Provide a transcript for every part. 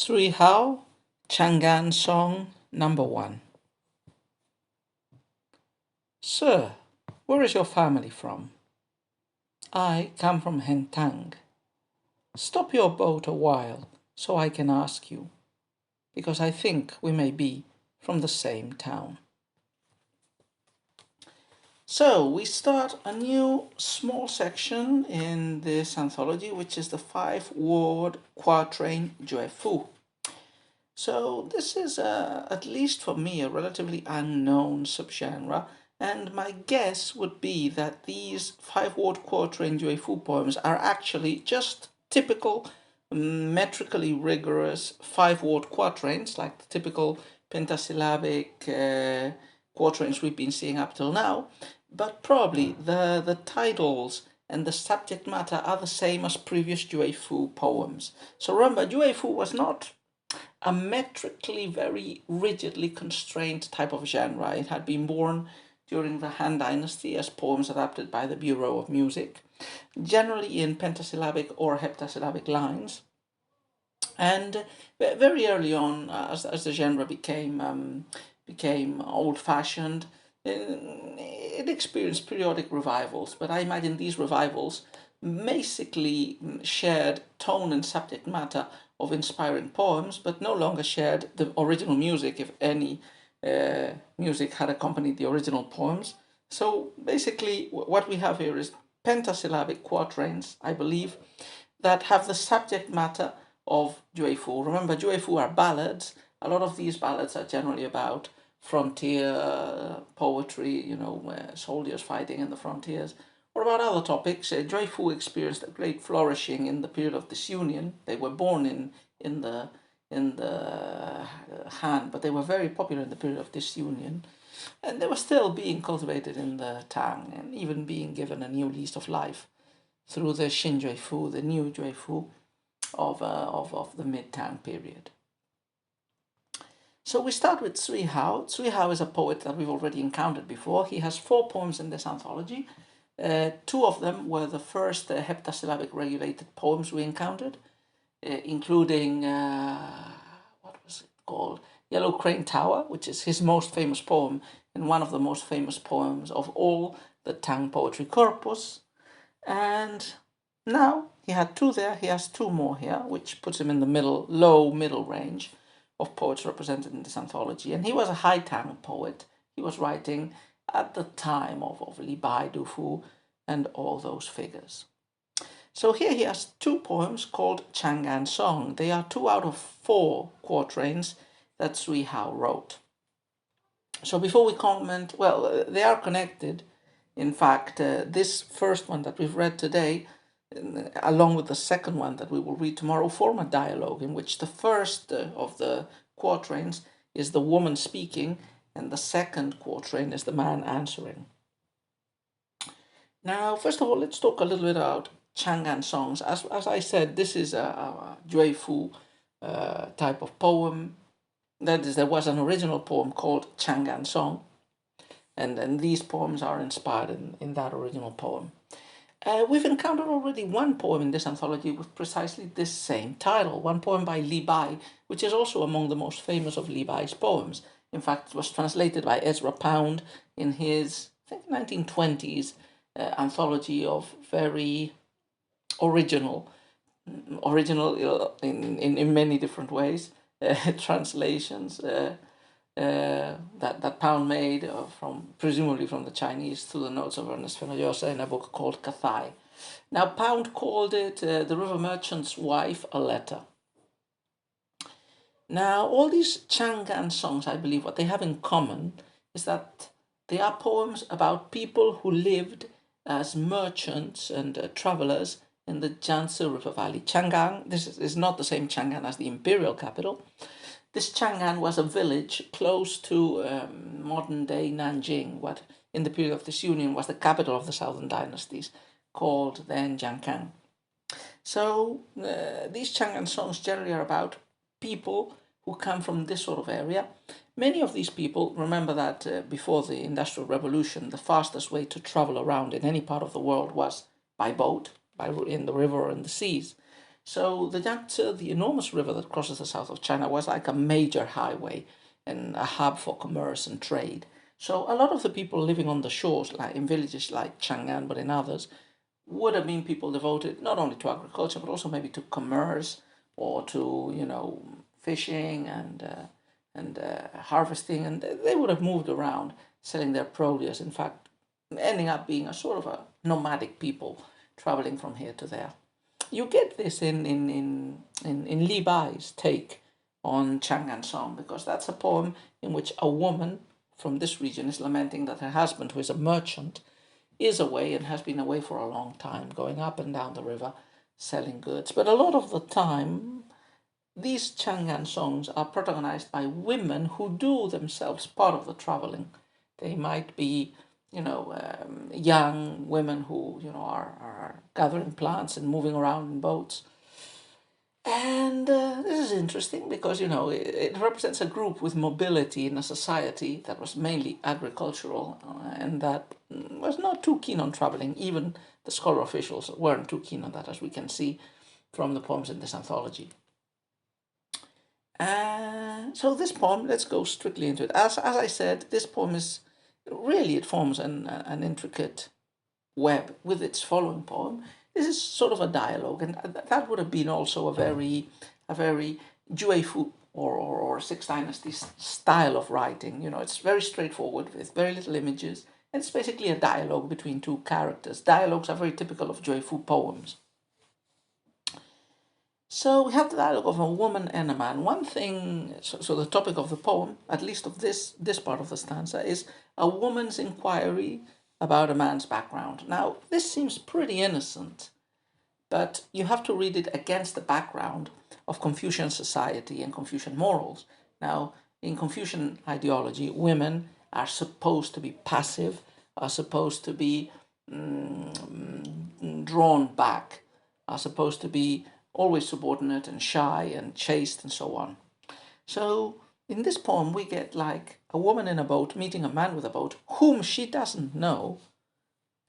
Cui Hao, Changgan Song number 1. Sir, where is your family from? I come from Hentang. Stop your boat a while so I can ask you, because I think we may be from the same town. So we start a new small section in this anthology, which is the 5-word quatrain Jue Fu. So this is, at least for me, a relatively unknown subgenre, and my guess would be that these 5-word quatrain Jue Fu poems are actually just typical, metrically rigorous 5-word quatrains, like the typical pentasyllabic quatrains we've been seeing up till now, but probably the titles and the subject matter are the same as previous Jue Fu poems. So remember, Jue Fu was not a metrically very rigidly constrained type of genre. It had been born during the Han Dynasty as poems adapted by the Bureau of Music, generally in pentasyllabic or heptasyllabic lines. And very early on, as the genre became old-fashioned, it experienced periodic revivals. But I imagine these revivals basically shared tone and subject matter of inspiring poems, but no longer shared the original music, if any music had accompanied the original poems. So basically, what we have here is pentasyllabic quatrains, I believe, that have the subject matter of Jue Fu. Remember, Jue Fu are ballads. A lot of these ballads are generally about frontier poetry, soldiers fighting in the frontiers, or about other topics. Jue Fu experienced a great flourishing in the period of disunion. They were born in the Han, but they were very popular in the period of disunion, and they were still being cultivated in the Tang, and even being given a new lease of life through the Xin Jue Fu, the new Jue Fu of the mid-Tang period. So we start with Cui Hao. Cui Hao is a poet that we've already encountered before. He has 4 poems in this anthology. 2 of them were the first heptasyllabic regulated poems we encountered, including, what was it called? Yellow Crane Tower, which is his most famous poem and one of the most famous poems of all the Tang poetry corpus. And now he had 2 there, he has 2 more here, which puts him in the low middle range of poets represented in this anthology. And he was a high Tang poet. He was writing at the time of Li Bai, Du Fu, and all those figures. So here he has 2 poems called Changgan Song. They are 2 out of 4 quatrains that Cui Hao wrote. So before we comment, well, they are connected. In fact, this first one that we've read today, along with the second one that we will read tomorrow, form a dialogue in which the first of the quatrains is the woman speaking, and the second quatrain is the man answering. Now, first of all, let's talk a little bit about Changgan songs. As I said, this is a Jue Fu type of poem. That is, there was an original poem called Changgan Song, and these poems are inspired in that original poem. We've encountered already 1 poem in this anthology with precisely this same title, 1 poem by Li Bai, which is also among the most famous of Li Bai's poems. In fact, it was translated by Ezra Pound in his, I think, 1920s anthology of very original in many different ways, translations that Pound made presumably from the Chinese through the notes of Ernest Fenollosa in a book called Kathai. Now, Pound called it The River Merchant's Wife, a Letter. Now, all these Changgan songs, I believe, what they have in common is that they are poems about people who lived as merchants and travelers in the Yangtze River Valley. Chang'an, this is not the same Chang'an as the imperial capital. This Chang'an was a village close to modern-day Nanjing, what in the period of disunion was the capital of the southern dynasties, called then Jiangkan. So these Chang'an songs generally are about people who come from this sort of area. Many of these people, remember that before the Industrial Revolution, the fastest way to travel around in any part of the world was by boat, in the river or in the seas. So the Yangtze, the enormous river that crosses the south of China, was like a major highway and a hub for commerce and trade. So a lot of the people living on the shores, like in villages like Chang'an, but in others, would have been people devoted not only to agriculture but also maybe to commerce or to fishing and harvesting, and they would have moved around selling their produce. In fact, ending up being a sort of a nomadic people traveling from here to there. You get this in Li Bai's take on Chang'an Song, because that's a poem in which a woman from this region is lamenting that her husband, who is a merchant, is away and has been away for a long time, going up and down the river selling goods. But a lot of the time, these Chang'an songs are protagonized by women who do themselves part of the traveling. They might be, young women who, are gathering plants and moving around in boats. And this is interesting because, it represents a group with mobility in a society that was mainly agricultural and that was not too keen on traveling. Even the scholar officials weren't too keen on that, as we can see from the poems in this anthology. So this poem, let's go strictly into it. As I said, this poem is really, it forms an intricate web with its following poem. This is sort of a dialogue, and that would have been also a very Juefu or Six Dynasties style of writing. It's very straightforward with very little images, and it's basically a dialogue between two characters. Dialogues are very typical of Juefu poems. So we have the dialogue of a woman and a man. One thing, so the topic of the poem, at least of this part of the stanza, is a woman's inquiry about a man's background. Now, this seems pretty innocent, but you have to read it against the background of Confucian society and Confucian morals. Now, in Confucian ideology, women are supposed to be passive, are supposed to be drawn back, are supposed to be always subordinate and shy and chaste and so on. So in this poem, we get like a woman in a boat meeting a man with a boat whom she doesn't know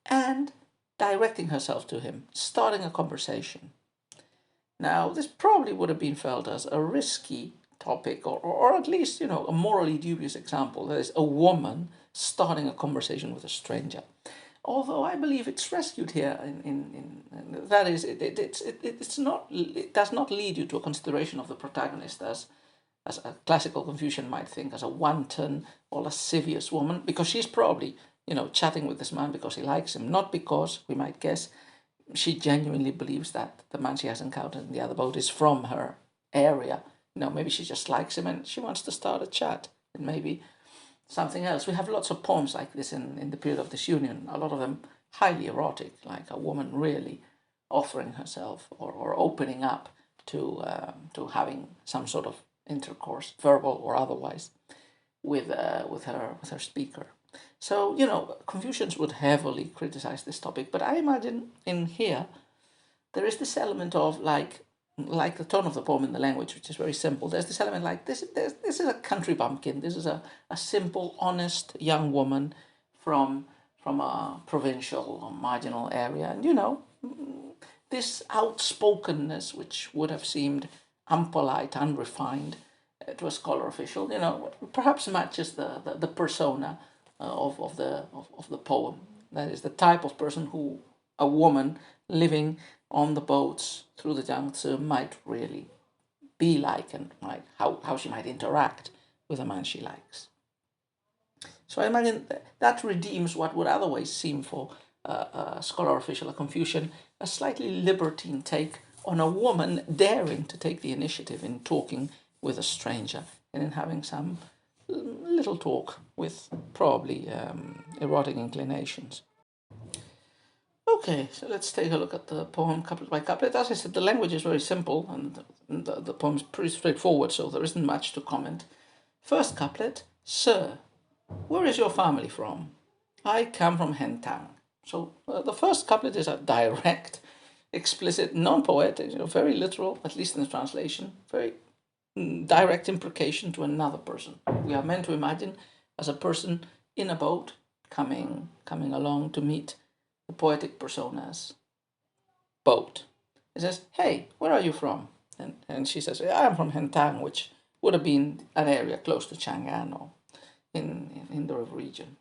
and directing herself to him, starting a conversation. Now, this probably would have been felt as a risky topic, or at least, a morally dubious example. That is, a woman starting a conversation with a stranger. Although I believe it's rescued here, that is, it does not lead you to a consideration of the protagonist as a classical Confucian might think, as a wanton or lascivious woman, because she's probably, chatting with this man because he likes him, not because, we might guess, she genuinely believes that the man she has encountered in the other boat is from her area. Maybe she just likes him and she wants to start a chat, and maybe something else. We have lots of poems like this in the period of disunion, a lot of them highly erotic, like a woman really offering herself or opening up to having some sort of intercourse, verbal or otherwise, with her speaker. So, Confucians would heavily criticize this topic, but I imagine in here there is this element of like the tone of the poem in the language, which is very simple. There's this element like this is a country bumpkin. This is a simple, honest young woman from a provincial or marginal area, and this outspokenness, which would have seemed unpolite, unrefined to a scholar official, perhaps matches the persona of the poem. That is the type of person who a woman living on the boats through the Yangtze might really be like, and how she might interact with a man she likes. So I imagine that redeems what would otherwise seem for a scholar official, a Confucian, a slightly libertine take on a woman daring to take the initiative in talking with a stranger and in having some little talk with probably erotic inclinations. Okay, so let's take a look at the poem couplet by couplet. As I said, the language is very simple and the poem's pretty straightforward, so there isn't much to comment. First couplet, Sir, where is your family from? I come from Hentang. So the first couplet is a direct, explicit, non-poetic, very literal, at least in the translation, very direct imprecation to another person. We are meant to imagine as a person in a boat coming along to meet the poetic persona's boat. He says, "Hey, where are you from?" And she says, "I'm from Hentang," which would have been an area close to Chang'an or in the river region.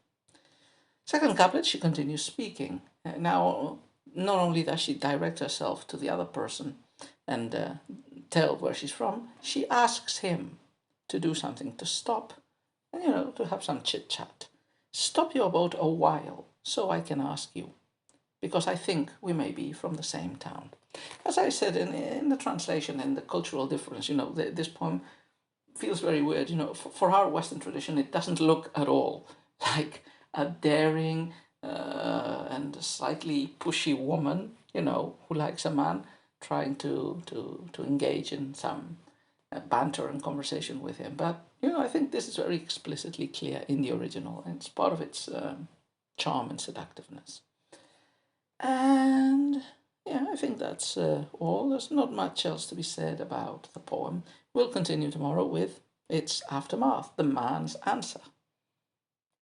Second couplet, she continues speaking. Now, not only does she direct herself to the other person and tell where she's from, she asks him to do something, to stop and, to have some chit chat. Stop your boat a while so I can ask you, because I think we may be from the same town. As I said in the translation and the cultural difference, this poem feels very weird. For our Western tradition, it doesn't look at all like a daring and slightly pushy woman, who likes a man trying to engage in some banter and conversation with him. But I think this is very explicitly clear in the original, and it's part of its charm and seductiveness. And yeah, I think that's all. There's not much else to be said about the poem. We'll continue tomorrow with its aftermath, the man's answer.